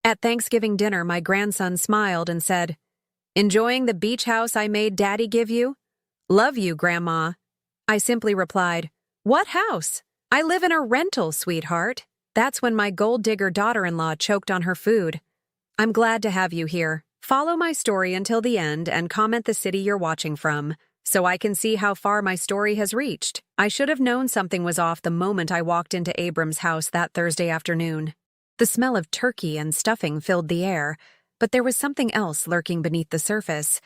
At Thanksgiving dinner, my grandson smiled and said, "Enjoying the beach house I made Daddy give you? Love you, Grandma." I simply replied, "What house? I live in a rental, sweetheart." That's when my gold digger daughter-in-law choked on her food. I'm glad to have you here. Follow my story until the end and comment the city you're watching from, so I can see how far my story has reached. I should have known something was off the moment I walked into Abram's house that Thursday afternoon. The smell of turkey and stuffing filled the air, but there was something else lurking beneath the surface,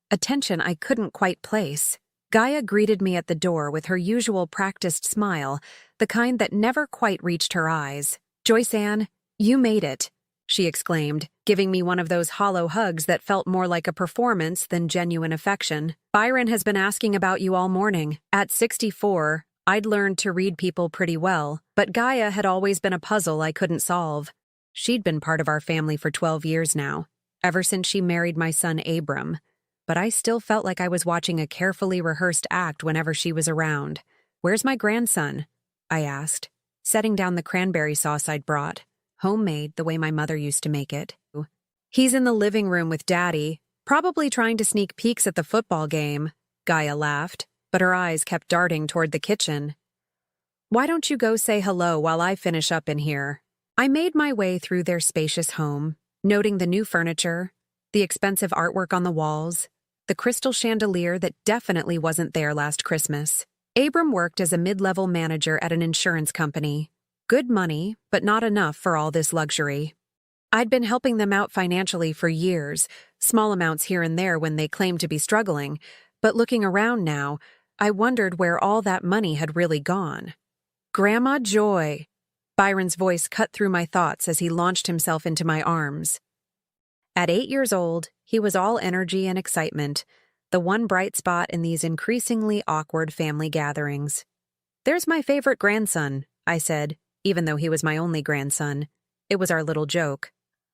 a tension I couldn't quite place. Gaia greeted me at the door with her usual practiced smile, the kind that never quite reached her eyes. "Joyceann, you made it," she exclaimed, giving me one of those hollow hugs that felt more like a performance than genuine affection. "Byron has been asking about you all morning. At 64, I'd learned to read people pretty well, but Gaia had always been a puzzle I couldn't solve. She'd been part of our family for 12 years now, ever since she married my son Abram, but I still felt like I was watching a carefully rehearsed act whenever she was around. "Where's my grandson?" I asked, setting down the cranberry sauce I'd brought, homemade the way my mother used to make it. "He's in the living room with Daddy, probably trying to sneak peeks at the football game," Gaia laughed, but her eyes kept darting toward the kitchen. "Why don't you go say hello while I finish up in here?" I made my way through their spacious home, noting the new furniture, the expensive artwork on the walls, the crystal chandelier that definitely wasn't there last Christmas. Abram worked as a mid-level manager at an insurance company. Good money, but not enough for all this luxury. I'd been helping them out financially for years, small amounts here and there when they claimed to be struggling, but looking around now, I wondered where all that money had really gone. "Grandma Joy!" Byron's voice cut through my thoughts as he launched himself into my arms. At 8 years old, he was all energy and excitement, the one bright spot in these increasingly awkward family gatherings. "There's my favorite grandson," I said, even though he was my only grandson. It was our little joke.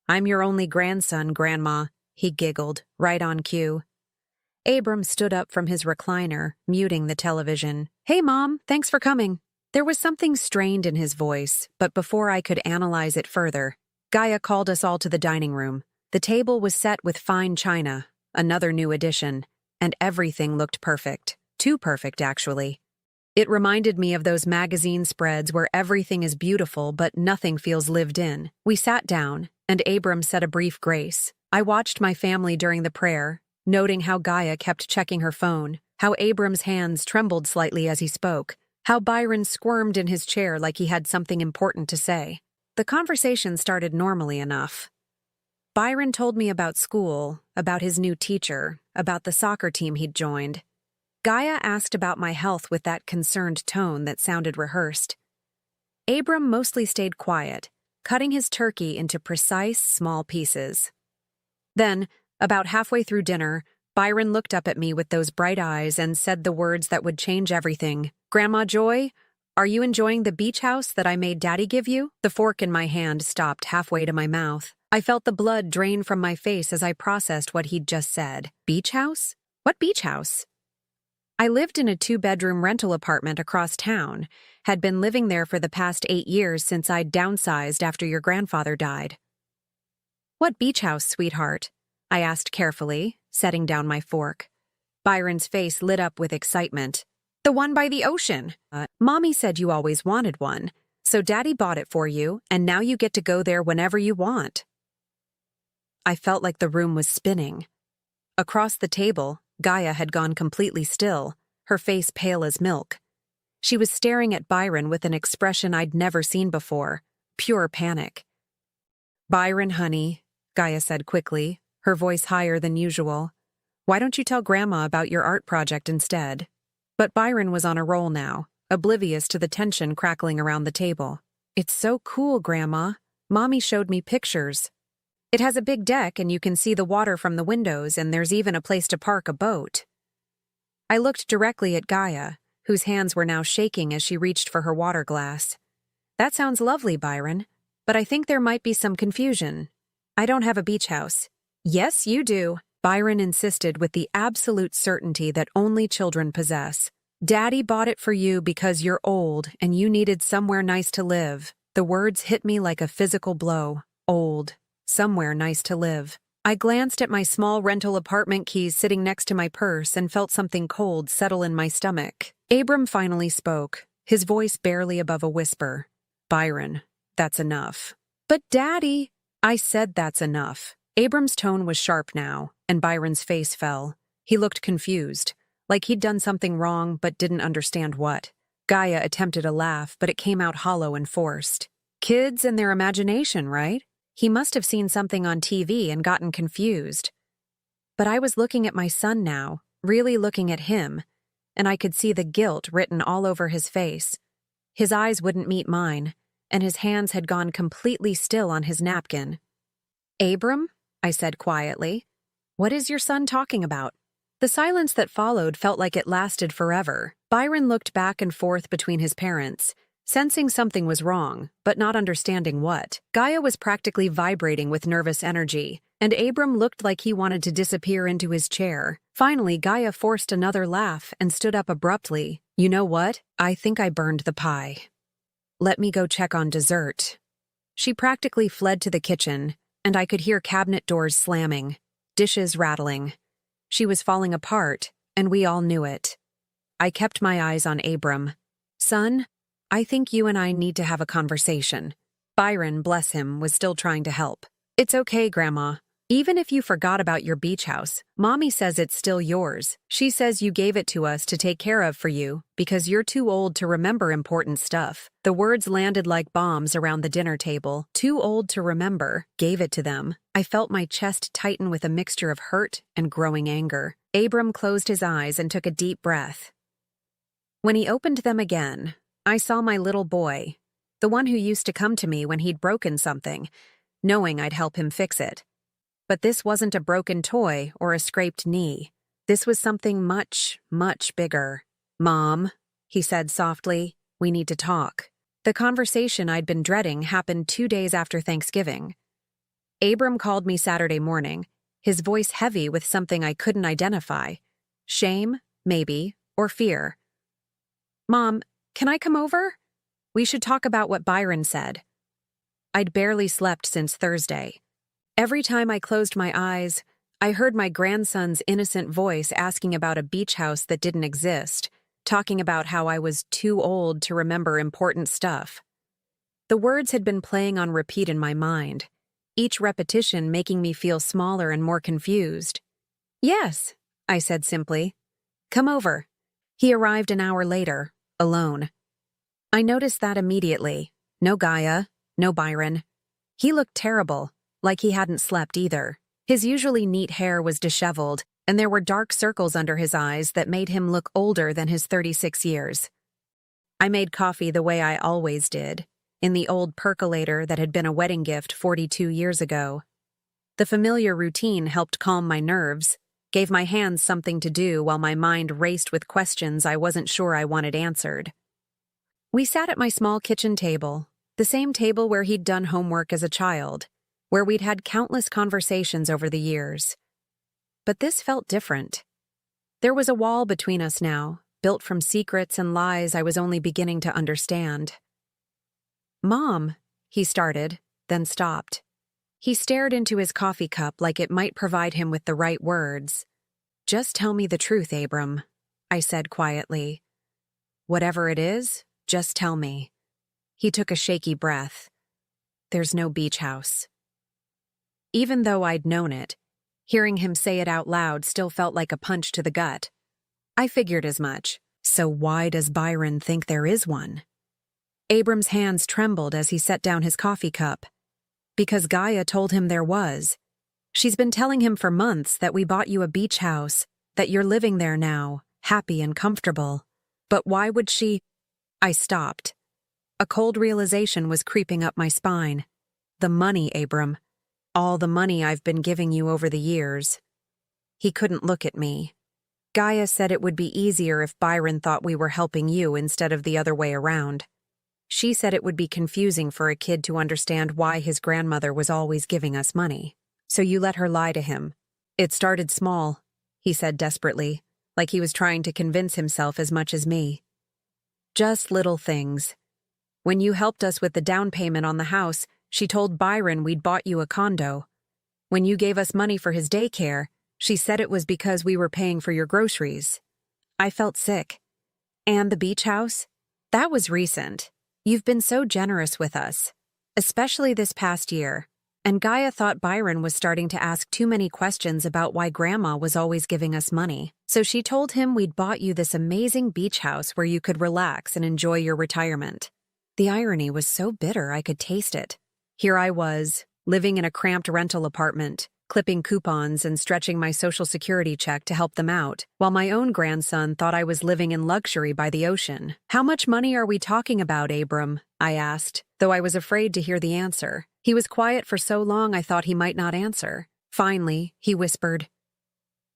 "I'm your only grandson, Grandma," he giggled, right on cue. Abram stood up from his recliner, muting the television. "Hey, Mom, thanks for coming." There was something strained in his voice, but before I could analyze it further, Gaia called us all to the dining room. The table was set with fine china, another new addition, and everything looked perfect. Too perfect, actually. It reminded me of those magazine spreads where everything is beautiful but nothing feels lived in. We sat down, and Abram said a brief grace. I watched my family during the prayer, noting how Gaia kept checking her phone, how Abram's hands trembled slightly as he spoke, how Byron squirmed in his chair like he had something important to say. The conversation started normally enough. Byron told me about school, about his new teacher, about the soccer team he'd joined. Gaia asked about my health with that concerned tone that sounded rehearsed. Abram mostly stayed quiet, cutting his turkey into precise, small pieces. Then, about halfway through dinner, Byron looked up at me with those bright eyes and said the words that would change everything. "Grandma Joy, are you enjoying the beach house that I made Daddy give you?" The fork in my hand stopped halfway to my mouth. I felt the blood drain from my face as I processed what he'd just said. Beach house? What beach house? I lived in a 2-bedroom rental apartment across town, had been living there for the past 8 years since I'd downsized after your grandfather died. "What beach house, sweetheart?" I asked carefully, setting down my fork. Byron's face lit up with excitement. "The one by the ocean. Mommy said you always wanted one, so Daddy bought it for you, and now you get to go there whenever you want." I felt like the room was spinning. Across the table, Gaia had gone completely still, her face pale as milk. She was staring at Byron with an expression I'd never seen before, pure panic. "Byron, honey," Gaia said quickly, her voice higher than usual. "Why don't you tell Grandma about your art project instead?" But Byron was on a roll now, oblivious to the tension crackling around the table. "It's so cool, Grandma. Mommy showed me pictures. It has a big deck and you can see the water from the windows, and there's even a place to park a boat." I looked directly at Gaia, whose hands were now shaking as she reached for her water glass. "That sounds lovely, Byron, but I think there might be some confusion. I don't have a beach house." "Yes, you do," Byron insisted with the absolute certainty that only children possess. "Daddy bought it for you because you're old and you needed somewhere nice to live." The words hit me like a physical blow. Old. somewhere nice to live. I glanced at my small rental apartment keys sitting next to my purse and felt something cold settle in my stomach. Abram finally spoke, his voice barely above a whisper. Byron, that's enough. But Daddy, I said that's enough. Abram's tone was sharp now, and Byron's face fell. He looked confused, like he'd done something wrong but didn't understand what. Gaia attempted a laugh, but it came out hollow and forced. Kids and their imagination, right? He must have seen something on TV and gotten confused. But I was looking at my son now, really looking at him, and I could see the guilt written all over his face. His eyes wouldn't meet mine, and his hands had gone completely still on his napkin. Abram, I said quietly, what is your son talking about? The silence that followed felt like it lasted forever. Byron looked back and forth between his parents, sensing something was wrong, but not understanding what. Gaia was practically vibrating with nervous energy, and Abram looked like he wanted to disappear into his chair. Finally, Gaia forced another laugh and stood up abruptly. You know what? I think I burned the pie. Let me go check on dessert. She practically fled to the kitchen, and I could hear cabinet doors slamming, dishes rattling. She was falling apart, and we all knew it. I kept my eyes on Abram. Son, I think you and I need to have a conversation. Byron, bless him, was still trying to help. It's okay, Grandma. Even if you forgot about your beach house, Mommy says it's still yours. She says you gave it to us to take care of for you because you're too old to remember important stuff. The words landed like bombs around the dinner table. Too old to remember. Gave it to them. I felt my chest tighten with a mixture of hurt and growing anger. Abram closed his eyes and took a deep breath. When he opened them again, I saw my little boy, the one who used to come to me when he'd broken something, knowing I'd help him fix it. But this wasn't a broken toy or a scraped knee. This was something much, much bigger. Mom, he said softly, we need to talk. The conversation I'd been dreading happened 2 days after Thanksgiving. Abram called me Saturday morning, his voice heavy with something I couldn't identify. Shame, maybe, or fear. Mom, can I come over? We should talk about what Byron said. I'd barely slept since Thursday. Every time I closed my eyes, I heard my grandson's innocent voice asking about a beach house that didn't exist, talking about how I was too old to remember important stuff. The words had been playing on repeat in my mind, each repetition making me feel smaller and more confused. Yes, I said simply. Come over. He arrived an hour later, alone. I noticed that immediately. No Gaia, no Byron. He looked terrible, like he hadn't slept either. His usually neat hair was disheveled, and there were dark circles under his eyes that made him look older than his 36 years. I made coffee the way I always did, in the old percolator that had been a wedding gift 42 years ago. The familiar routine helped calm my nerves, gave my hands something to do while my mind raced with questions I wasn't sure I wanted answered. We sat at my small kitchen table, the same table where he'd done homework as a child, where we'd had countless conversations over the years. But this felt different. There was a wall between us now, built from secrets and lies I was only beginning to understand. Mom, he started, then stopped. He stared into his coffee cup like it might provide him with the right words. Just tell me the truth, Abram, I said quietly. Whatever it is, just tell me. He took a shaky breath. There's no beach house. Even though I'd known it, hearing him say it out loud still felt like a punch to the gut. I figured as much. So why does Byron think there is one? Abram's hands trembled as he set down his coffee cup. Because Gaia told him there was. She's been telling him for months that we bought you a beach house, that you're living there now, happy and comfortable. But why would she? I stopped. A cold realization was creeping up my spine. The money, Abram. All the money I've been giving you over the years. He couldn't look at me. Gaia said it would be easier if Byron thought we were helping you instead of the other way around. She said it would be confusing for a kid to understand why his grandmother was always giving us money. So you let her lie to him. It started small, he said desperately, like he was trying to convince himself as much as me. Just little things. When you helped us with the down payment on the house, She told Byron we'd bought you a condo. When you gave us money for his daycare, she said it was because we were paying for your groceries. I felt sick. And the beach house? That was recent. You've been so generous with us, especially this past year. And Gaia thought Byron was starting to ask too many questions about why Grandma was always giving us money. So she told him we'd bought you this amazing beach house where you could relax and enjoy your retirement. The irony was so bitter I could taste it. Here I was, living in a cramped rental apartment, clipping coupons and stretching my Social Security check to help them out, while my own grandson thought I was living in luxury by the ocean. "How much money are we talking about, Abram?" I asked, though I was afraid to hear the answer. He was quiet for so long I thought he might not answer. Finally, he whispered,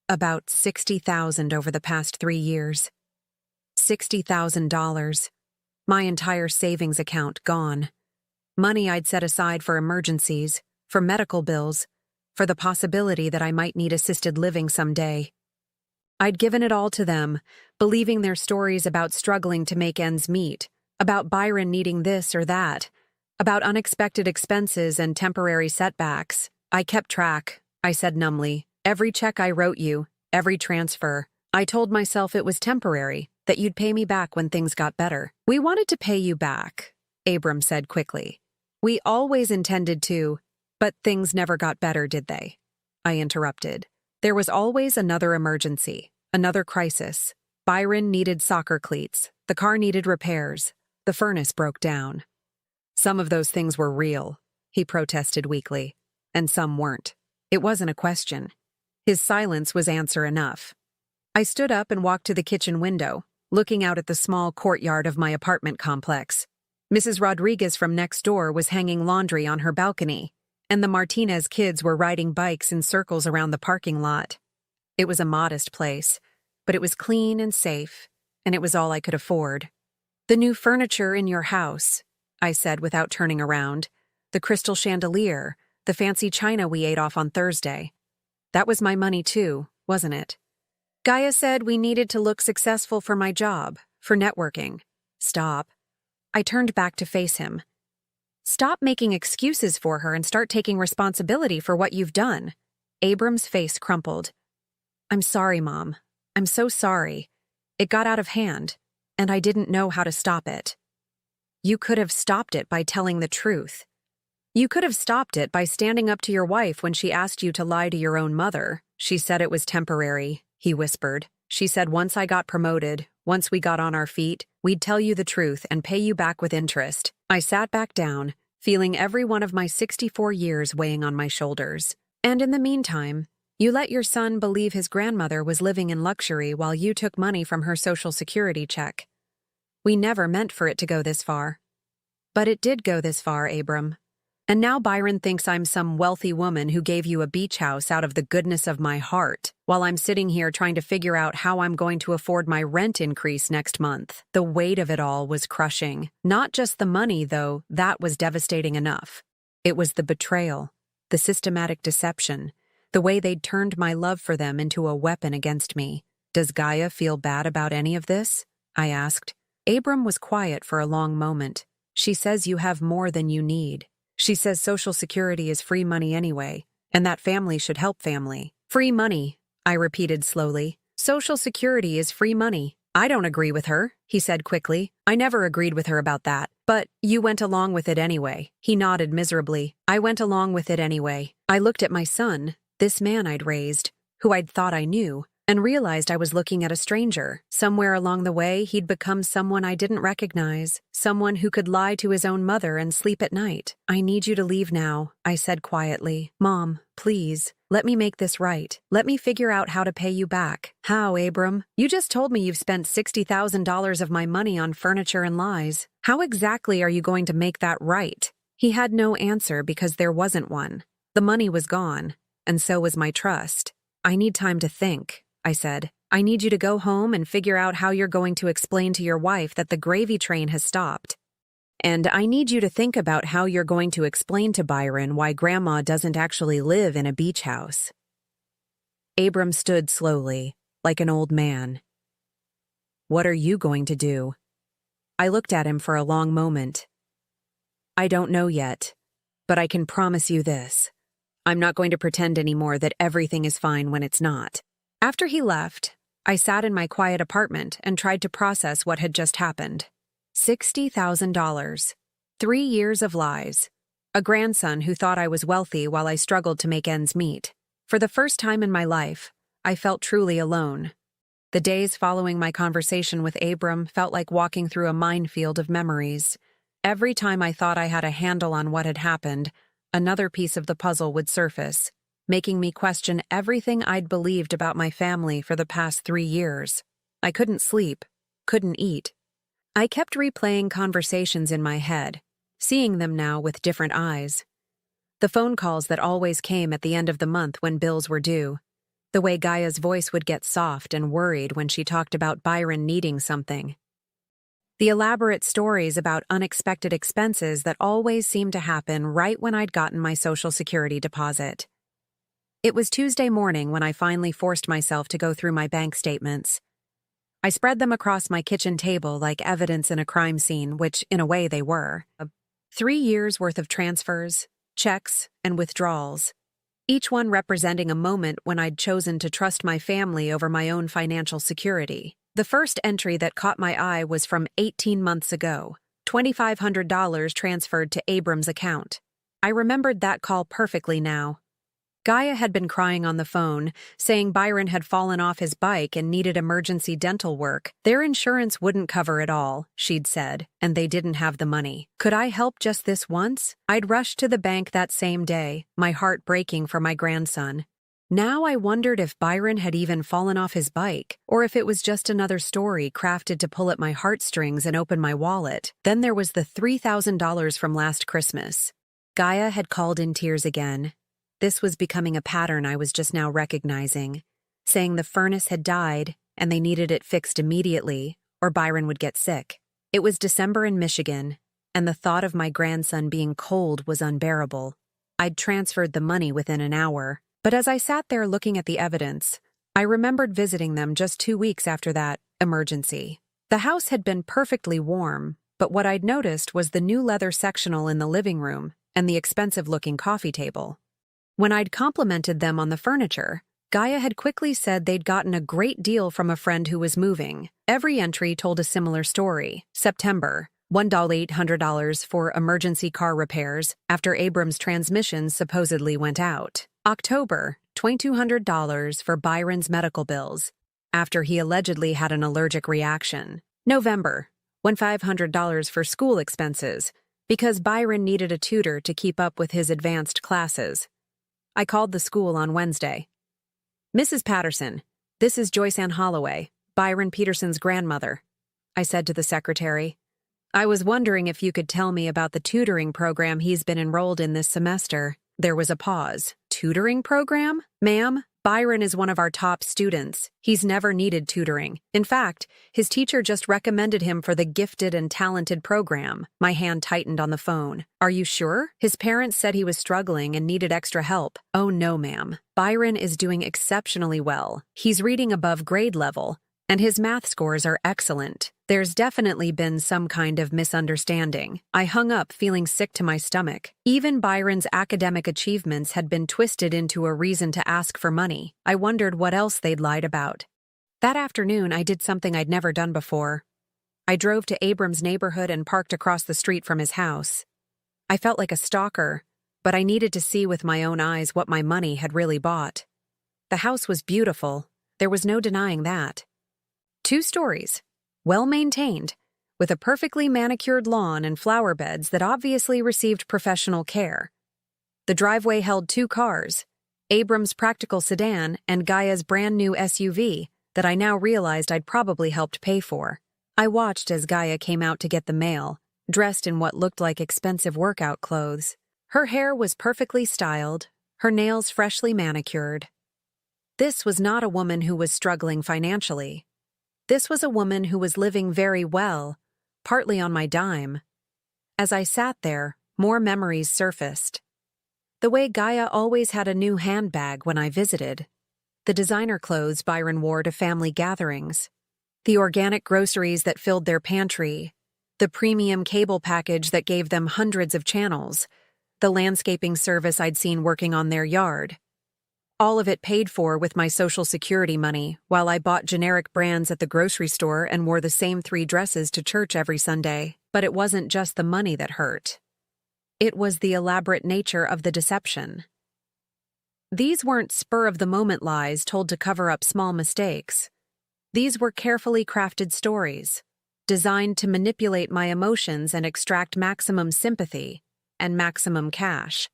"About $60,000 over the past 3 years. $60,000. My entire savings account gone. Money I'd set aside for emergencies, for medical bills, for the possibility that I might need assisted living someday. I'd given it all to them, believing their stories about struggling to make ends meet, about Byron needing this or that, about unexpected expenses and temporary setbacks. I kept track," I said numbly. "Every check I wrote you, every transfer. I told myself it was temporary, that you'd pay me back when things got better." "We wanted to pay you back," Abram said quickly. "We always intended to, but things never got better, did they?" I interrupted. There was always another emergency, another crisis. Byron needed soccer cleats, the car needed repairs, the furnace broke down. "Some of those things were real," he protested weakly, "and some weren't. It wasn't a question." His silence was answer enough. I stood up and walked to the kitchen window, looking out at the small courtyard of my apartment complex. Mrs. Rodriguez from next door was hanging laundry on her balcony, and the Martinez kids were riding bikes in circles around the parking lot. It was a modest place, but it was clean and safe, and it was all I could afford. "The new furniture in your house," I said without turning around. "The crystal chandelier, the fancy china we ate off on Thursday. That was my money too, wasn't it?" "Gaia said we needed to look successful for my job, for networking." "Stop." I turned back to face him. "Stop making excuses for her and start taking responsibility for what you've done." Abram's face crumpled. "I'm sorry, Mom. I'm so sorry. It got out of hand, and I didn't know how to stop it." "You could have stopped it by telling the truth. You could have stopped it by standing up to your wife when she asked you to lie to your own mother." "She said it was temporary," he whispered. "She said once I got promoted, once we got on our feet, we'd tell you the truth and pay you back with interest." I sat back down, feeling every one of my 64 years weighing on my shoulders. "And in the meantime, you let your son believe his grandmother was living in luxury while you took money from her Social Security check. We never meant for it to go this far. But it did go this far, Abram. And now Byron thinks I'm some wealthy woman who gave you a beach house out of the goodness of my heart, while I'm sitting here trying to figure out how I'm going to afford my rent increase next month." The weight of it all was crushing. Not just the money, though, that was devastating enough. It was the betrayal, the systematic deception, the way they'd turned my love for them into a weapon against me. "Does Gaia feel bad about any of this?" I asked. Abram was quiet for a long moment. "She says you have more than you need. She says Social Security is free money anyway, and that family should help family." "Free money," I repeated slowly. "Social Security is free money." "I don't agree with her," he said quickly. "I never agreed with her about that. But you went along with it anyway." He nodded miserably. "I went along with it anyway." I looked at my son, this man I'd raised, who I'd thought I knew, and realized I was looking at a stranger. Somewhere along the way, he'd become someone I didn't recognize, someone who could lie to his own mother and sleep at night. "I need you to leave now," I said quietly. "Mom, please, let me make this right. Let me figure out how to pay you back." "How, Abram? You just told me you've spent $60,000 of my money on furniture and lies. How exactly are you going to make that right?" He had no answer because there wasn't one. The money was gone, and so was my trust. "I need time to think," I said. "I need you to go home and figure out how you're going to explain to your wife that the gravy train has stopped. And I need you to think about how you're going to explain to Byron why Grandma doesn't actually live in a beach house." Abram stood slowly, like an old man. "What are you going to do?" I looked at him for a long moment. "I don't know yet. But I can promise you this. I'm not going to pretend anymore that everything is fine when it's not. After he left, I sat in my quiet apartment and tried to process what had just happened. $60,000. 3 years of lies. A grandson who thought I was wealthy while I struggled to make ends meet. For the first time in my life, I felt truly alone. The days following my conversation with Abram felt like walking through a minefield of memories. Every time I thought I had a handle on what had happened, another piece of the puzzle would surface, making me question everything I'd believed about my family for the past 3 years. I couldn't sleep, couldn't eat. I kept replaying conversations in my head, seeing them now with different eyes. The phone calls that always came at the end of the month when bills were due. The way Gaia's voice would get soft and worried when she talked about Byron needing something. The elaborate stories about unexpected expenses that always seemed to happen right when I'd gotten my Social Security deposit. It was Tuesday morning when I finally forced myself to go through my bank statements. I spread them across my kitchen table like evidence in a crime scene, which in a way they were. 3 years worth of transfers, checks, and withdrawals, each one representing a moment when I'd chosen to trust my family over my own financial security. The first entry that caught my eye was from 18 months ago, $2,500 transferred to Abram's account. I remembered that call perfectly now. Gaia had been crying on the phone, saying Byron had fallen off his bike and needed emergency dental work. Their insurance wouldn't cover it all, she'd said, and they didn't have the money. Could I help just this once? I'd rushed to the bank that same day, my heart breaking for my grandson. Now I wondered if Byron had even fallen off his bike, or if it was just another story crafted to pull at my heartstrings and open my wallet. Then there was the $3,000 from last Christmas. Gaia had called in tears again. This was becoming a pattern I was just now recognizing, saying the furnace had died and they needed it fixed immediately, or Byron would get sick. It was December in Michigan, and the thought of my grandson being cold was unbearable. I'd transferred the money within an hour, but as I sat there looking at the evidence, I remembered visiting them just 2 weeks after that emergency. The house had been perfectly warm, but what I'd noticed was the new leather sectional in the living room and the expensive-looking coffee table. When I'd complimented them on the furniture, Gaia had quickly said they'd gotten a great deal from a friend who was moving. Every entry told a similar story. September, $1,800 for emergency car repairs after Abram's transmission supposedly went out. October, $2,200 for Byron's medical bills after he allegedly had an allergic reaction. November, $1,500 for school expenses because Byron needed a tutor to keep up with his advanced classes. I called the school on Wednesday. "Mrs. Patterson, this is Joyceann Holloway, Byron Peterson's grandmother," I said to the secretary. "I was wondering if you could tell me about the tutoring program he's been enrolled in this semester." There was a pause. "Tutoring program? Ma'am, Byron is one of our top students. He's never needed tutoring. In fact, his teacher just recommended him for the gifted and talented program." My hand tightened on the phone. "Are you sure? His parents said he was struggling and needed extra help." "Oh no, ma'am. Byron is doing exceptionally well. He's reading above grade level, and his math scores are excellent. There's definitely been some kind of misunderstanding." I hung up, feeling sick to my stomach. Even Byron's academic achievements had been twisted into a reason to ask for money. I wondered what else they'd lied about. That afternoon, I did something I'd never done before. I drove to Abram's neighborhood and parked across the street from his house. I felt like a stalker, but I needed to see with my own eyes what my money had really bought. The house was beautiful. There was no denying that. 2 stories. Well-maintained, with a perfectly manicured lawn and flower beds that obviously received professional care. The driveway held 2 cars, Abram's practical sedan and Gaia's brand-new SUV that I now realized I'd probably helped pay for. I watched as Gaia came out to get the mail, dressed in what looked like expensive workout clothes. Her hair was perfectly styled, her nails freshly manicured. This was not a woman who was struggling financially. This was a woman who was living very well, partly on my dime. As I sat there, more memories surfaced. The way Gaia always had a new handbag when I visited, the designer clothes Byron wore to family gatherings, the organic groceries that filled their pantry, the premium cable package that gave them hundreds of channels, the landscaping service I'd seen working on their yard. All of it paid for with my Social Security money, while I bought generic brands at the grocery store and wore the same 3 dresses to church every Sunday. But it wasn't just the money that hurt. It was the elaborate nature of the deception. These weren't spur-of-the-moment lies told to cover up small mistakes. These were carefully crafted stories, designed to manipulate my emotions and extract maximum sympathy and maximum cash.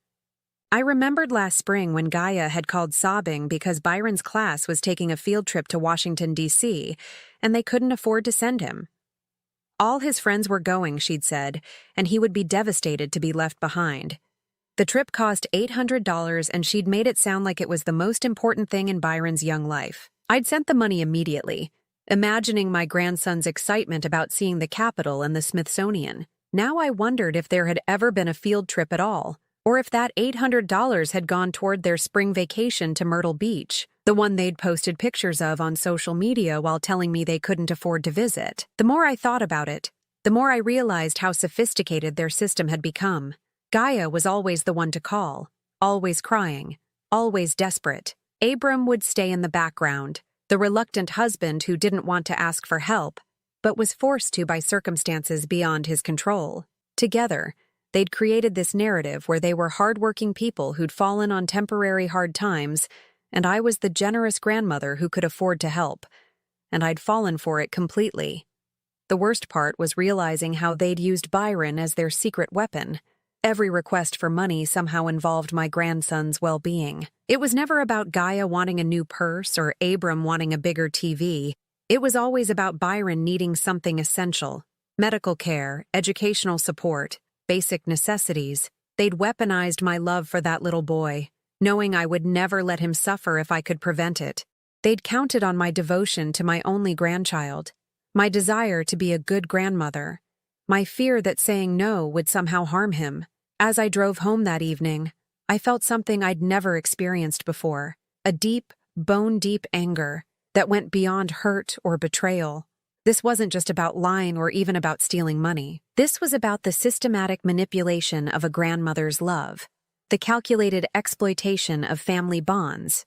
I remembered last spring when Gaia had called sobbing because Byron's class was taking a field trip to Washington, D.C., and they couldn't afford to send him. All his friends were going, she'd said, and he would be devastated to be left behind. The trip cost $800, and she'd made it sound like it was the most important thing in Byron's young life. I'd sent the money immediately, imagining my grandson's excitement about seeing the Capitol and the Smithsonian. Now I wondered if there had ever been a field trip at all, or if that $800 had gone toward their spring vacation to Myrtle Beach, the one they'd posted pictures of on social media while telling me they couldn't afford to visit. The more I thought about it, the more I realized how sophisticated their system had become. Gaia was always the one to call, always crying, always desperate. Abram would stay in the background, the reluctant husband who didn't want to ask for help, but was forced to by circumstances beyond his control. Together, they'd created this narrative where they were hardworking people who'd fallen on temporary hard times, and I was the generous grandmother who could afford to help, and I'd fallen for it completely. The worst part was realizing how they'd used Byron as their secret weapon. Every request for money somehow involved my grandson's well-being. It was never about Gaia wanting a new purse or Abram wanting a bigger TV. It was always about Byron needing something essential: medical care, educational support, basic necessities. They'd weaponized my love for that little boy, knowing I would never let him suffer if I could prevent it. They'd counted on my devotion to my only grandchild, my desire to be a good grandmother, my fear that saying no would somehow harm him. As I drove home that evening, I felt something I'd never experienced before, a deep, bone-deep anger that went beyond hurt or betrayal. This wasn't just about lying or even about stealing money. This was about the systematic manipulation of a grandmother's love, the calculated exploitation of family bonds,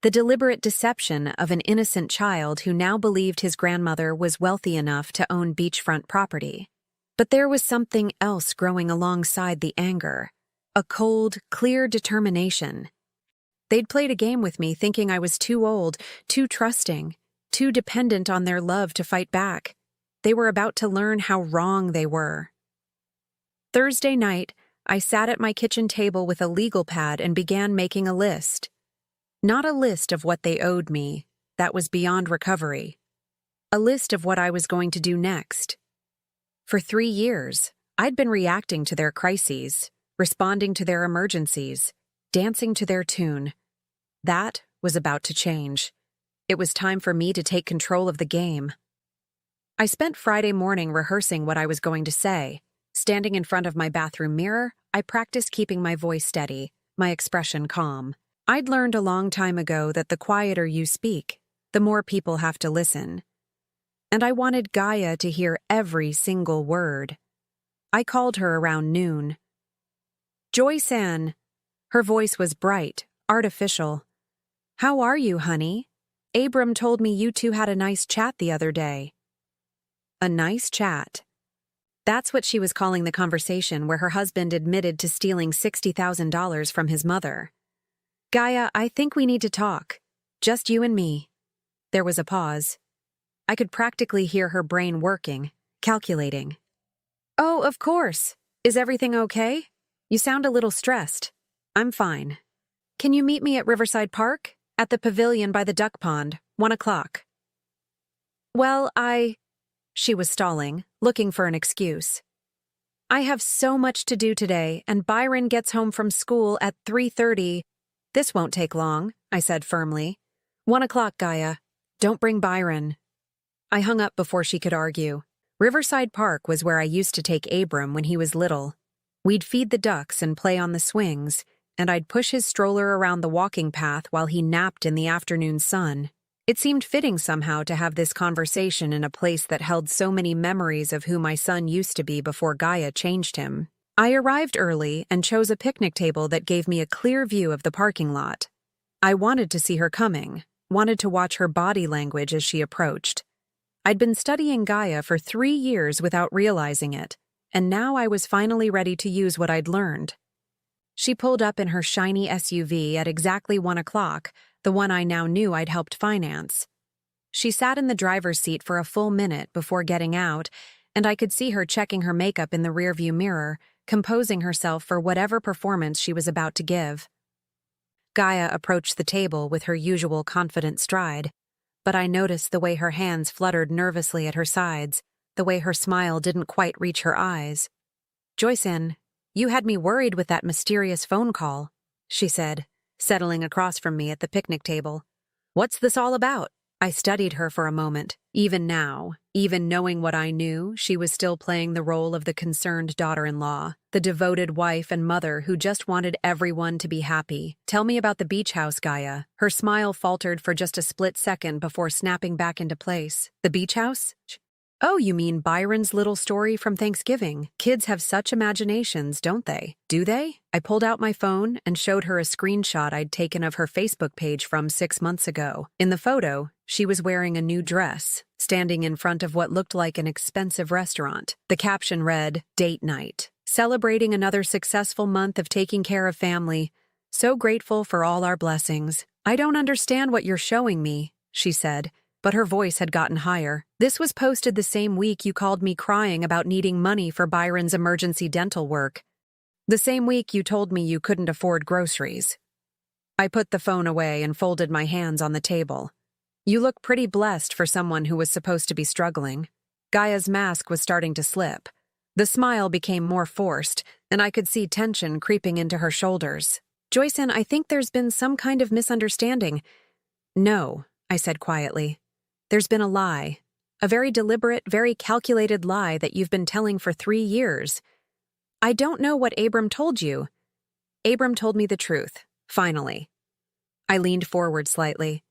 the deliberate deception of an innocent child who now believed his grandmother was wealthy enough to own beachfront property. But there was something else growing alongside the anger, a cold, clear determination. They'd played a game with me thinking I was too old, too trusting, too dependent on their love to fight back. They were about to learn how wrong they were. Thursday night, I sat at my kitchen table with a legal pad and began making a list. Not a list of what they owed me, that was beyond recovery. A list of what I was going to do next. For 3 years, I'd been reacting to their crises, responding to their emergencies, dancing to their tune. That was about to change. It was time for me to take control of the game. I spent Friday morning rehearsing what I was going to say. Standing in front of my bathroom mirror, I practiced keeping my voice steady, my expression calm. I'd learned a long time ago that the quieter you speak, the more people have to listen. And I wanted Gaia to hear every single word. I called her around noon. "Joyceann." Her voice was bright, artificial. "How are you, honey? Abram told me you two had a nice chat the other day." A nice chat. That's what she was calling the conversation where her husband admitted to stealing $60,000 from his mother. "Gaia, I think we need to talk. Just you and me." There was a pause. I could practically hear her brain working, calculating. "Oh, of course. Is everything okay? You sound a little stressed." "I'm fine. Can you meet me at Riverside Park? At the pavilion by the duck pond, 1 o'clock. "Well, She was stalling, looking for an excuse. "I have so much to do today, and Byron gets home from school at 3:30. "This won't take long," I said firmly. 1 o'clock, Gaia. Don't bring Byron." I hung up before she could argue. Riverside Park was where I used to take Abram when he was little. We'd feed the ducks and play on the swings, and I'd push his stroller around the walking path while he napped in the afternoon sun. It seemed fitting somehow to have this conversation in a place that held so many memories of who my son used to be before Gaia changed him. I arrived early and chose a picnic table that gave me a clear view of the parking lot. I wanted to see her coming, wanted to watch her body language as she approached. I'd been studying Gaia for 3 years without realizing it, and now I was finally ready to use what I'd learned. She pulled up in her shiny SUV at exactly 1 o'clock, the one I now knew I'd helped finance. She sat in the driver's seat for a full minute before getting out, and I could see her checking her makeup in the rearview mirror, composing herself for whatever performance she was about to give. Gaia approached the table with her usual confident stride, but I noticed the way her hands fluttered nervously at her sides, the way her smile didn't quite reach her eyes. "Joyceann, you had me worried with that mysterious phone call," she said, settling across from me at the picnic table. "What's this all about?" I studied her for a moment. Even now, even knowing what I knew, she was still playing the role of the concerned daughter-in-law, the devoted wife and mother who just wanted everyone to be happy. "Tell me about the beach house, Gaia." Her smile faltered for just a split second before snapping back into place. "The beach house? Oh, you mean Byron's little story from Thanksgiving. Kids have such imaginations, don't they? Do they?" I pulled out my phone and showed her a screenshot I'd taken of her Facebook page from 6 months ago. In the photo, she was wearing a new dress, standing in front of what looked like an expensive restaurant. The caption read, "Date night. Celebrating another successful month of taking care of family. So grateful for all our blessings." "I don't understand what you're showing me," she said, but her voice had gotten higher. "This was posted the same week you called me crying about needing money for Byron's emergency dental work. The same week you told me you couldn't afford groceries." I put the phone away and folded my hands on the table. "You look pretty blessed for someone who was supposed to be struggling." Gaia's mask was starting to slip. The smile became more forced, and I could see tension creeping into her shoulders. "Joyceann, I think there's been some kind of misunderstanding." "No," I said quietly. "There's been a lie. A very deliberate, very calculated lie that you've been telling for 3 years. I don't know what Abram told you." "Abram told me the truth, finally." I leaned forward slightly.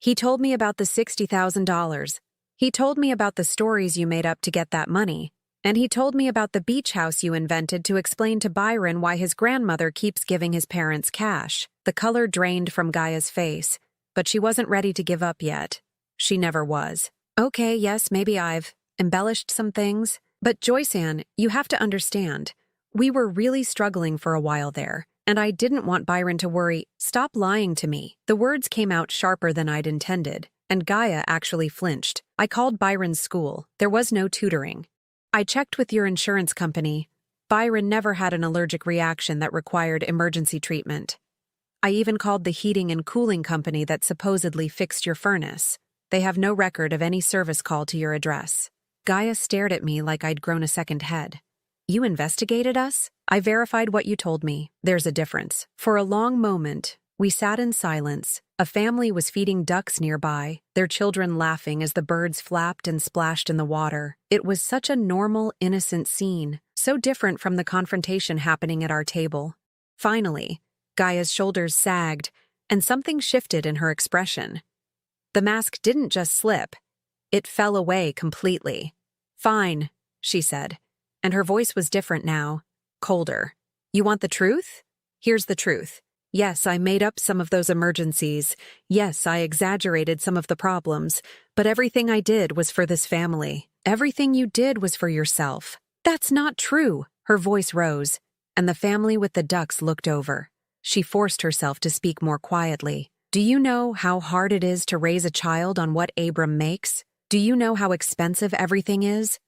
"He told me about the $60,000. He told me about the stories you made up to get that money. And he told me about the beach house you invented to explain to Byron why his grandmother keeps giving his parents cash." The color drained from Gaia's face, but she wasn't ready to give up yet. She never was. "Okay, yes, maybe I've embellished some things. But Joyceann, you have to understand. We were really struggling for a while there, and I didn't want Byron to worry." "Stop lying to me." The words came out sharper than I'd intended, and Gaia actually flinched. "I called Byron's school. There was no tutoring. I checked with your insurance company. Byron never had an allergic reaction that required emergency treatment. I even called the heating and cooling company that supposedly fixed your furnace. They have no record of any service call to your address." Gaia stared at me like I'd grown a second head. "You investigated us?" "I verified what you told me. There's a difference." For a long moment, we sat in silence. A family was feeding ducks nearby, their children laughing as the birds flapped and splashed in the water. It was such a normal, innocent scene, so different from the confrontation happening at our table. Finally, Gaia's shoulders sagged, and something shifted in her expression. The mask didn't just slip. It fell away completely. "Fine," she said, and her voice was different now, colder. "You want the truth? Here's the truth. Yes, I made up some of those emergencies. Yes, I exaggerated some of the problems, but everything I did was for this family. Everything you did was for yourself." "That's not true." Her voice rose, and the family with the ducks looked over. She forced herself to speak more quietly. "Do you know how hard it is to raise a child on what Abram makes? Do you know how expensive everything is?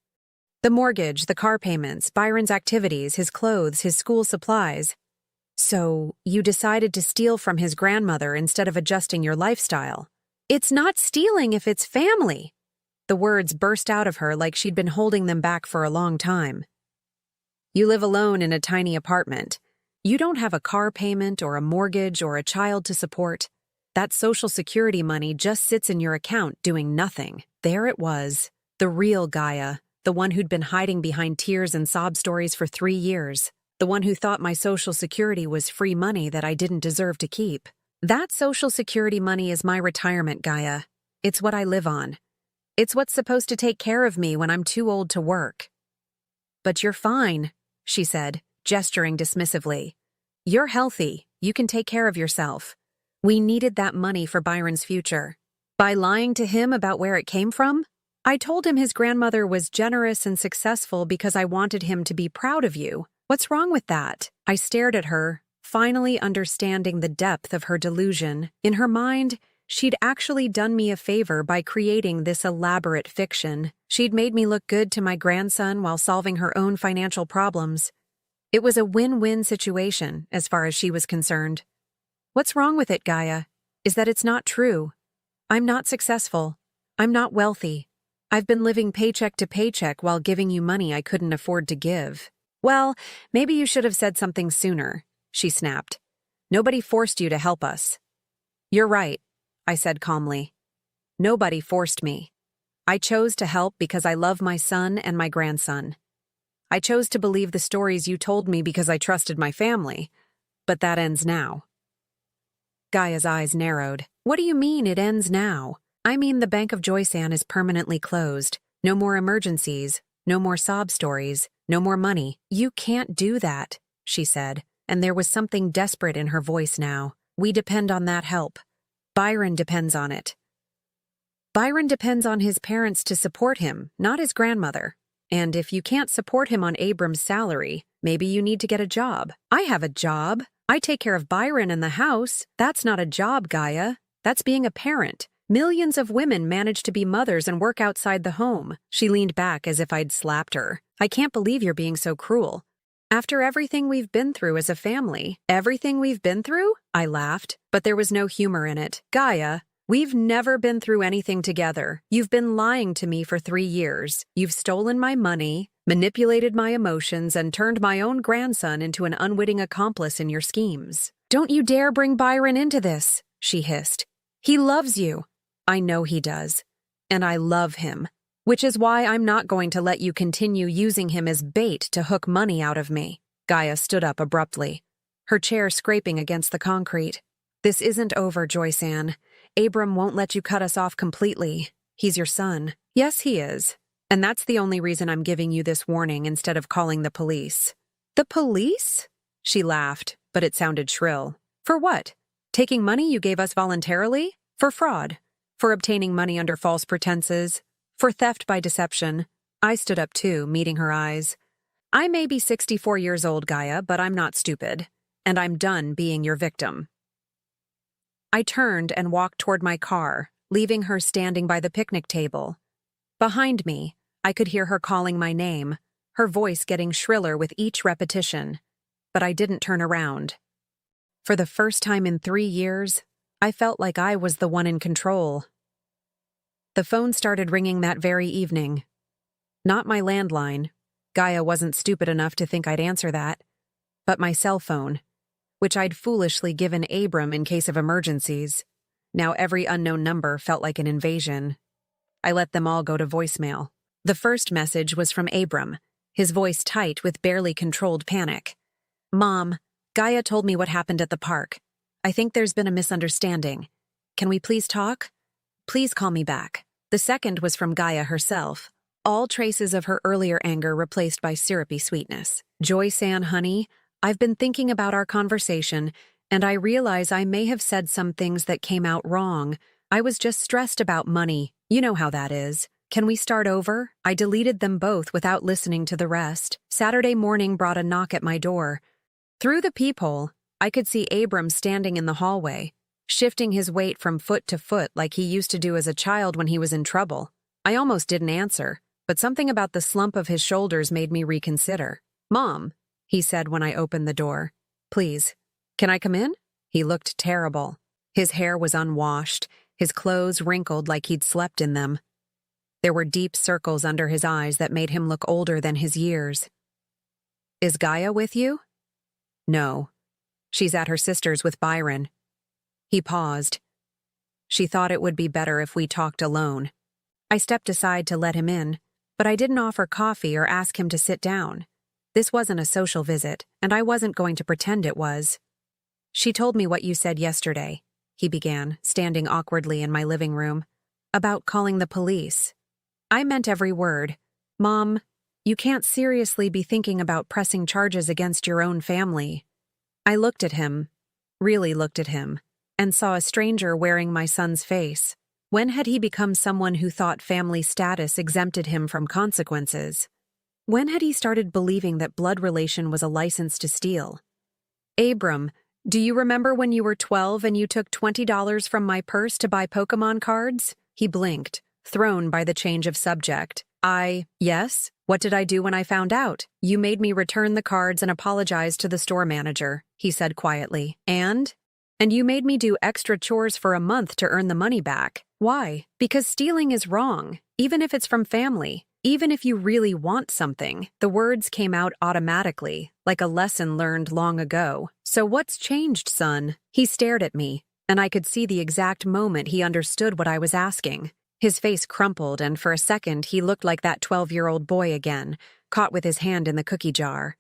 The mortgage, the car payments, Byron's activities, his clothes, his school supplies. So, you decided to steal from his grandmother instead of adjusting your lifestyle. It's not stealing if it's family." The words burst out of her like she'd been holding them back for a long time. "You live alone in a tiny apartment. You don't have a car payment or a mortgage or a child to support. That Social Security money just sits in your account doing nothing." There it was, the real Gaia, the one who'd been hiding behind tears and sob stories for 3 years, the one who thought my Social Security was free money that I didn't deserve to keep. "That Social Security money is my retirement, Gaia. It's what I live on. It's what's supposed to take care of me when I'm too old to work." "But you're fine," she said, gesturing dismissively. You're healthy. You can take care of yourself. We needed that money for Byron's future. By lying to him about where it came from, I told him his grandmother was generous and successful because I wanted him to be proud of you. What's wrong with that? I stared at her, finally understanding the depth of her delusion. In her mind, she'd actually done me a favor by creating this elaborate fiction. She'd made me look good to my grandson while solving her own financial problems. It was a win-win situation, as far as she was concerned. What's wrong with it, Gaia? Is that it's not true. I'm not successful. I'm not wealthy. I've been living paycheck to paycheck while giving you money I couldn't afford to give. Well, maybe you should have said something sooner, she snapped. Nobody forced you to help us. You're right, I said calmly. Nobody forced me. I chose to help because I love my son and my grandson. I chose to believe the stories you told me because I trusted my family. But that ends now. Gaia's eyes narrowed. What do you mean it ends now? I mean the Bank of Joyceann is permanently closed. No more emergencies. No more sob stories. No more money. You can't do that, she said, and there was something desperate in her voice now. We depend on that help. Byron depends on it. Byron depends on his parents to support him, not his grandmother. And if you can't support him on Abram's salary, maybe you need to get a job. I have a job. I take care of Byron and the house. That's not a job, Gaia. That's being a parent. Millions of women manage to be mothers and work outside the home. She leaned back as if I'd slapped her. I can't believe you're being so cruel. After everything we've been through as a family. Everything we've been through? I laughed, but there was no humor in it. Gaia, we've never been through anything together. You've been lying to me for 3 years. You've stolen my money, manipulated my emotions, and turned my own grandson into an unwitting accomplice in your schemes. Don't you dare bring Byron into this, she hissed. He loves you. I know he does. And I love him. Which is why I'm not going to let you continue using him as bait to hook money out of me. Gaia stood up abruptly, her chair scraping against the concrete. This isn't over, Joyceann. Abram won't let you cut us off completely. He's your son. Yes, he is. And that's the only reason I'm giving you this warning instead of calling the police. The police? She laughed, but it sounded shrill. For what? Taking money you gave us voluntarily? For fraud? For obtaining money under false pretenses? For theft by deception? I stood up too, meeting her eyes. I may be 64 years old, Gaia, but I'm not stupid. And I'm done being your victim. I turned and walked toward my car, leaving her standing by the picnic table. Behind me, I could hear her calling my name, her voice getting shriller with each repetition. But I didn't turn around. For the first time in 3 years, I felt like I was the one in control. The phone started ringing that very evening. Not my landline. Gaia wasn't stupid enough to think I'd answer that. But my cell phone, which I'd foolishly given Abram in case of emergencies. Now every unknown number felt like an invasion. I let them all go to voicemail. The first message was from Abram, his voice tight with barely controlled panic. Mom, Gaia told me what happened at the park. I think there's been a misunderstanding. Can we please talk? Please call me back. The second was from Gaia herself, all traces of her earlier anger replaced by syrupy sweetness. Joyceann, honey, I've been thinking about our conversation, and I realize I may have said some things that came out wrong. I was just stressed about money. You know how that is. Can we start over? I deleted them both without listening to the rest. Saturday morning brought a knock at my door. Through the peephole, I could see Abram standing in the hallway, shifting his weight from foot to foot like he used to do as a child when he was in trouble. I almost didn't answer, but something about the slump of his shoulders made me reconsider. Mom, he said when I opened the door. Please, can I come in? He looked terrible. His hair was unwashed, his clothes wrinkled like he'd slept in them. There were deep circles under his eyes that made him look older than his years. Is Gaia with you? No. She's at her sister's with Byron. He paused. She thought it would be better if we talked alone. I stepped aside to let him in, but I didn't offer coffee or ask him to sit down. This wasn't a social visit, and I wasn't going to pretend it was. She told me what you said yesterday, he began, standing awkwardly in my living room, about calling the police. I meant every word. Mom, You can't seriously be thinking about pressing charges against your own family. I looked at him, really looked at him, and saw a stranger wearing my son's face. When had he become someone who thought family status exempted him from consequences? When had he started believing that blood relation was a license to steal? Abram, do you remember when you were 12 and you took $20 from my purse to buy Pokemon cards? He blinked, thrown by the change of subject. Yes? What did I do when I found out? You made me return the cards and apologize to the store manager, he said quietly. And you made me do extra chores for a month to earn the money back. Why? Because stealing is wrong, even if it's from family. Even if you really want something. The words came out automatically, like a lesson learned long ago. So what's changed, son? He stared at me, and I could see the exact moment he understood what I was asking. His face crumpled, and for a second he looked like that 12-year-old boy again, caught with his hand in the cookie jar.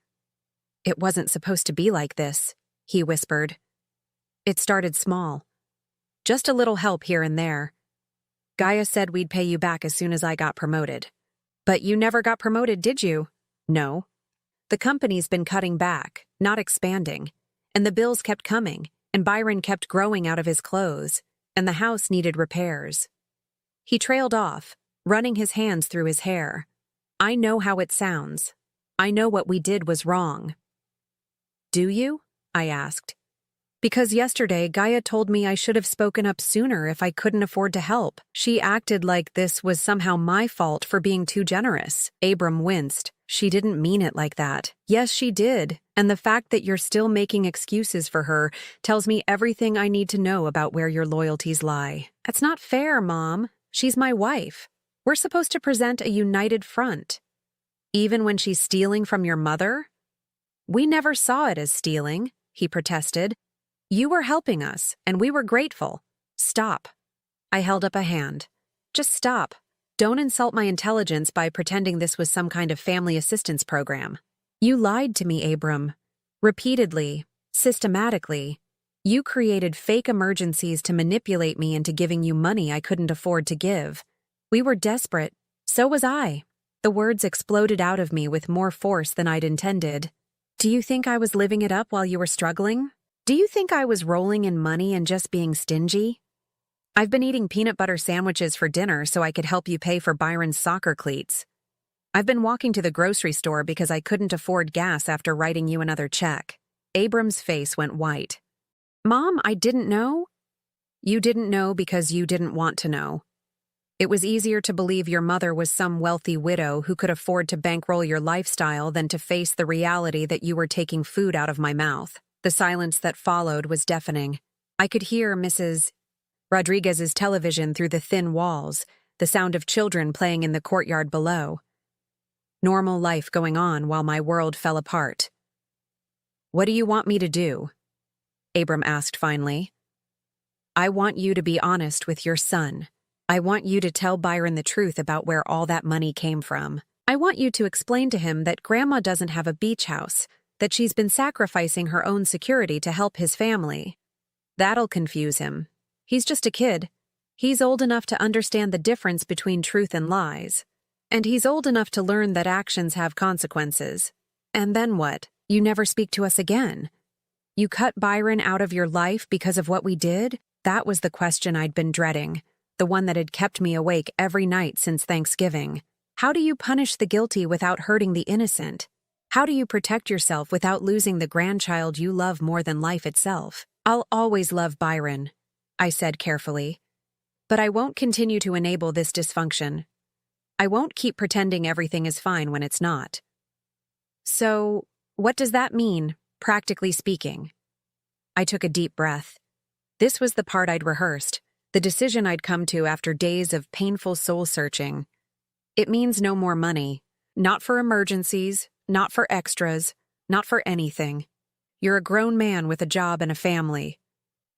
It wasn't supposed to be like this, he whispered. It started small. Just a little help here and there. Gaia said we'd pay you back as soon as I got promoted. But you never got promoted, did you? No. The company's been cutting back, not expanding. And the bills kept coming, and Byron kept growing out of his clothes, and the house needed repairs. He trailed off, running his hands through his hair. I know how it sounds. I know what we did was wrong. Do you? I asked. Because yesterday Gaia told me I should have spoken up sooner if I couldn't afford to help. She acted like this was somehow my fault for being too generous. Abram winced. She didn't mean it like that. Yes, she did. And the fact that you're still making excuses for her tells me everything I need to know about where your loyalties lie. That's not fair, Mom. She's my wife. We're supposed to present a united front. Even when she's stealing from your mother? We never saw it as stealing, he protested. You were helping us, and we were grateful. Stop. I held up a hand. Just stop. Don't insult my intelligence by pretending this was some kind of family assistance program. You lied to me, Abram. Repeatedly, systematically. You created fake emergencies to manipulate me into giving you money I couldn't afford to give. We were desperate. So was I. The words exploded out of me with more force than I'd intended. Do you think I was living it up while you were struggling? Do you think I was rolling in money and just being stingy? I've been eating peanut butter sandwiches for dinner so I could help you pay for Byron's soccer cleats. I've been walking to the grocery store because I couldn't afford gas after writing you another check. Abram's face went white. Mom, I didn't know. You didn't know because you didn't want to know. It was easier to believe your mother was some wealthy widow who could afford to bankroll your lifestyle than to face the reality that you were taking food out of my mouth. The silence that followed was deafening. I could hear Mrs. Rodriguez's television through the thin walls, the sound of children playing in the courtyard below. Normal life going on while my world fell apart. What do you want me to do? Abram asked finally. I want you to be honest with your son. I want you to tell Byron the truth about where all that money came from. I want you to explain to him that Grandma doesn't have a beach house, that she's been sacrificing her own security to help his family. That'll confuse him. He's just a kid. He's old enough to understand the difference between truth and lies. And he's old enough to learn that actions have consequences. And then what? You never speak to us again. You cut Byron out of your life because of what we did? That was the question I'd been dreading, the one that had kept me awake every night since Thanksgiving. How do you punish the guilty without hurting the innocent? How do you protect yourself without losing the grandchild you love more than life itself? I'll always love Byron, I said carefully. But I won't continue to enable this dysfunction. I won't keep pretending everything is fine when it's not. So, what does that mean, practically speaking? I took a deep breath. This was the part I'd rehearsed, the decision I'd come to after days of painful soul-searching. It means no more money. Not for emergencies, not for extras, not for anything. You're a grown man with a job and a family.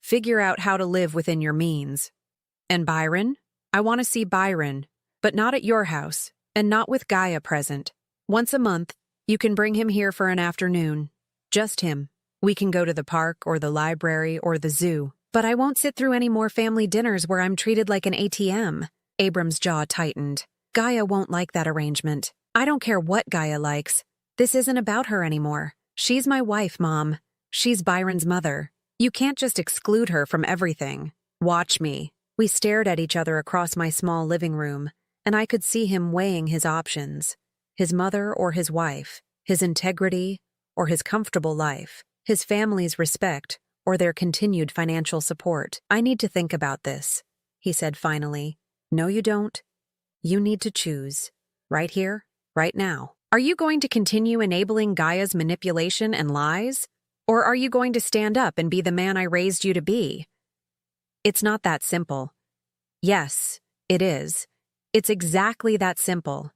Figure out how to live within your means. And Byron? I want to see Byron, but not at your house, and not with Gaia present. Once a month, you can bring him here for an afternoon. Just him. We can go to the park or the library or the zoo. But I won't sit through any more family dinners where I'm treated like an ATM. Abram's jaw tightened. Gaia won't like that arrangement. I don't care what Gaia likes. This isn't about her anymore. She's my wife, Mom. She's Byron's mother. You can't just exclude her from everything. Watch me. We stared at each other across my small living room, and I could see him weighing his options. His mother or his wife, his integrity or his comfortable life, his family's respect or their continued financial support. I need to think about this, he said finally. No, you don't. You need to choose. Right here, right now. Are you going to continue enabling Gaia's manipulation and lies? Or are you going to stand up and be the man I raised you to be? It's not that simple. Yes, it is. It's exactly that simple.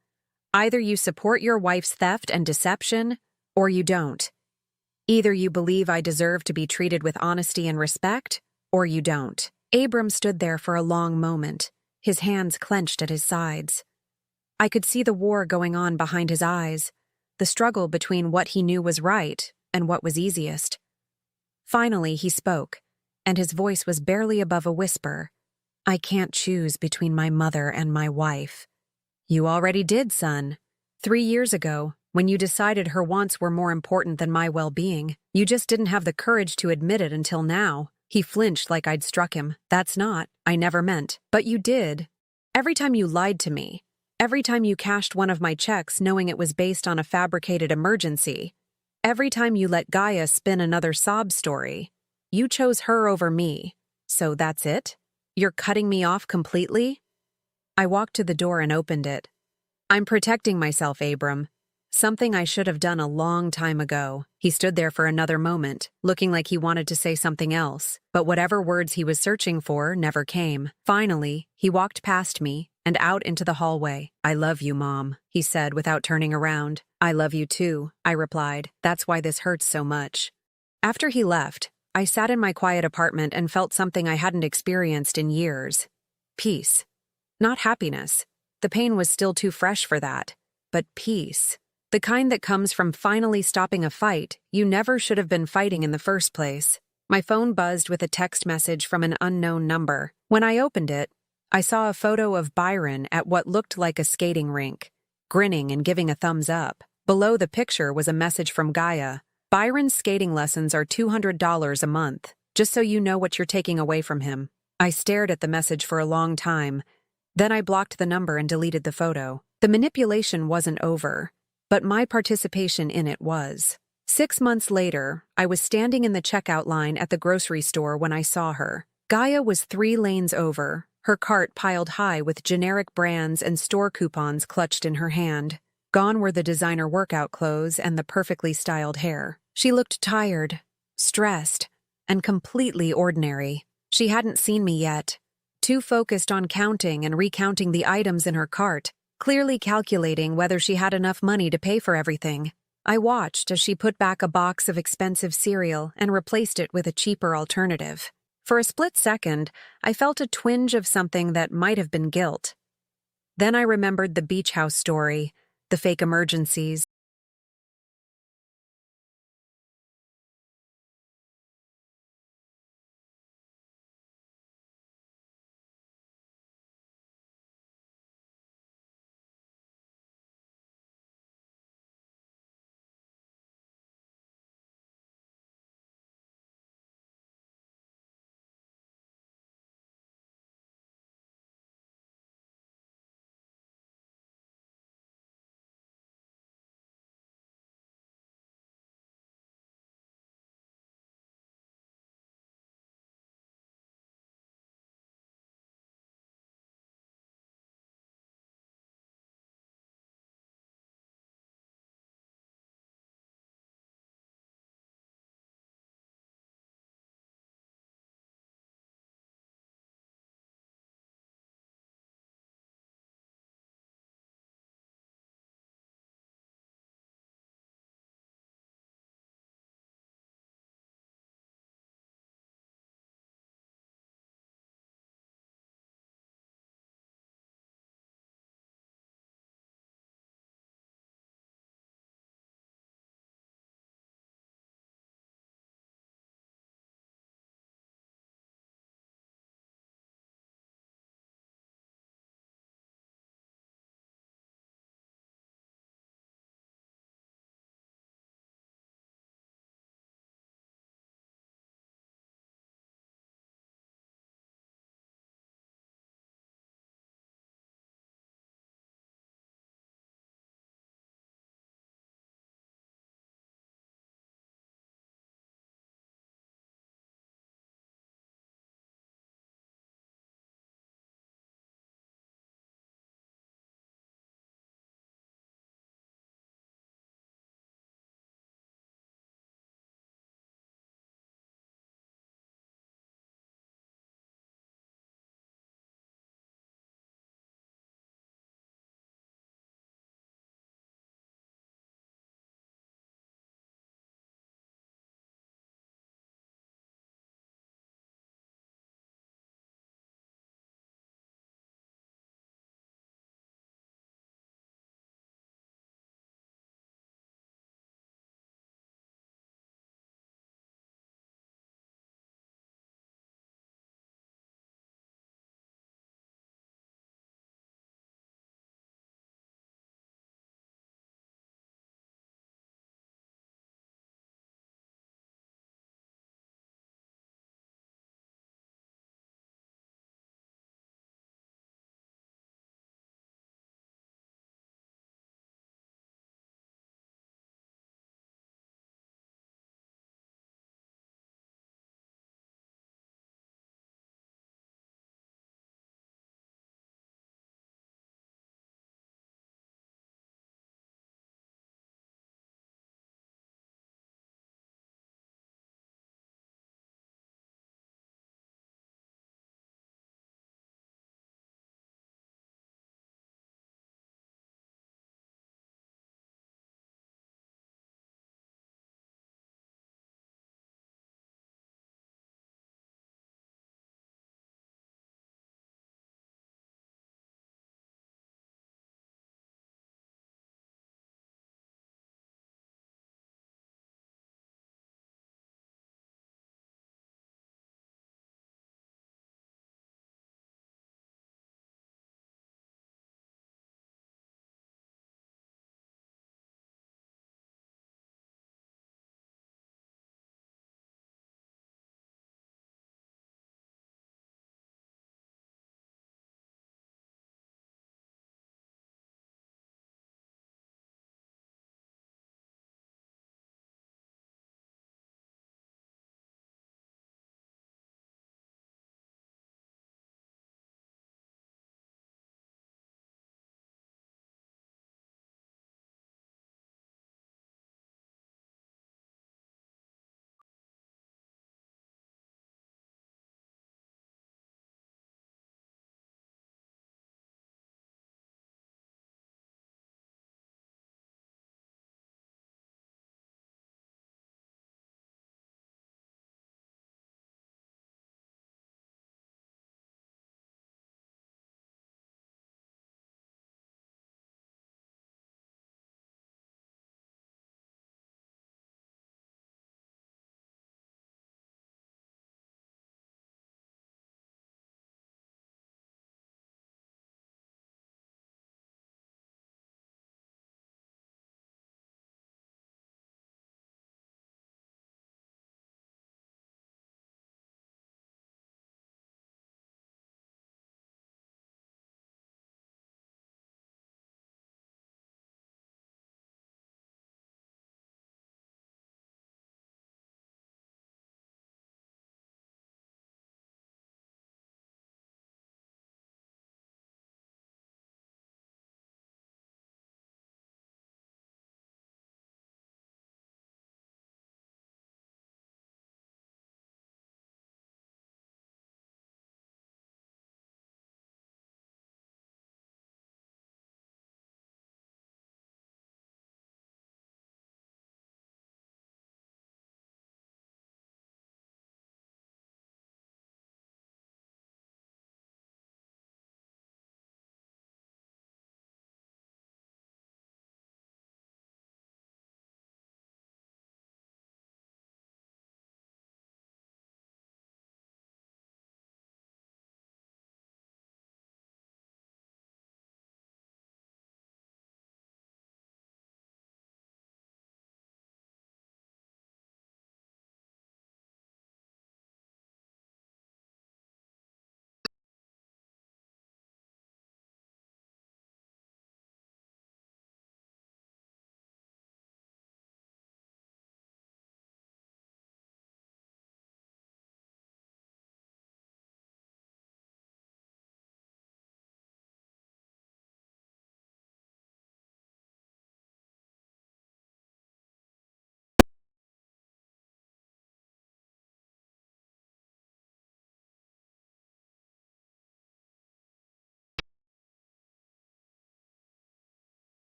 Either you support your wife's theft and deception, or you don't. Either you believe I deserve to be treated with honesty and respect, or you don't. Abram stood there for a long moment, his hands clenched at his sides. I could see the war going on behind his eyes, the struggle between what he knew was right and what was easiest. Finally, he spoke, and his voice was barely above a whisper. I can't choose between my mother and my wife. You already did, son. 3 years ago, when you decided her wants were more important than my well-being. You just didn't have the courage to admit it until now. He flinched like I'd struck him. That's not, I never meant. But you did. Every time you lied to me, every time you cashed one of my checks knowing it was based on a fabricated emergency, every time you let Gaia spin another sob story, you chose her over me. So that's it? You're cutting me off completely? I walked to the door and opened it. I'm protecting myself, Abram. Something I should have done a long time ago. He stood there for another moment, looking like he wanted to say something else, but whatever words he was searching for never came. Finally, he walked past me and out into the hallway. I love you, Mom, he said without turning around. I love you too, I replied. That's why this hurts so much. After he left, I sat in my quiet apartment and felt something I hadn't experienced in years. Peace. Not happiness. The pain was still too fresh for that. But peace. The kind that comes from finally stopping a fight you never should have been fighting in the first place. My phone buzzed with a text message from an unknown number. When I opened it, I saw a photo of Byron at what looked like a skating rink, grinning and giving a thumbs up. Below the picture was a message from Gaia. Byron's skating lessons are $200 a month, just so you know what you're taking away from him. I stared at the message for a long time. Then I blocked the number and deleted the photo. The manipulation wasn't over, but my participation in it was. 6 months later, I was standing in the checkout line at the grocery store when I saw her. Gaia was 3 lanes over, her cart piled high with generic brands and store coupons clutched in her hand. Gone were the designer workout clothes and the perfectly styled hair. She looked tired, stressed, and completely ordinary. She hadn't seen me yet, too focused on counting and recounting the items in her cart, clearly calculating whether she had enough money to pay for everything. I watched as she put back a box of expensive cereal and replaced it with a cheaper alternative. For a split second, I felt a twinge of something that might have been guilt. Then I remembered the beach house story, the fake emergencies,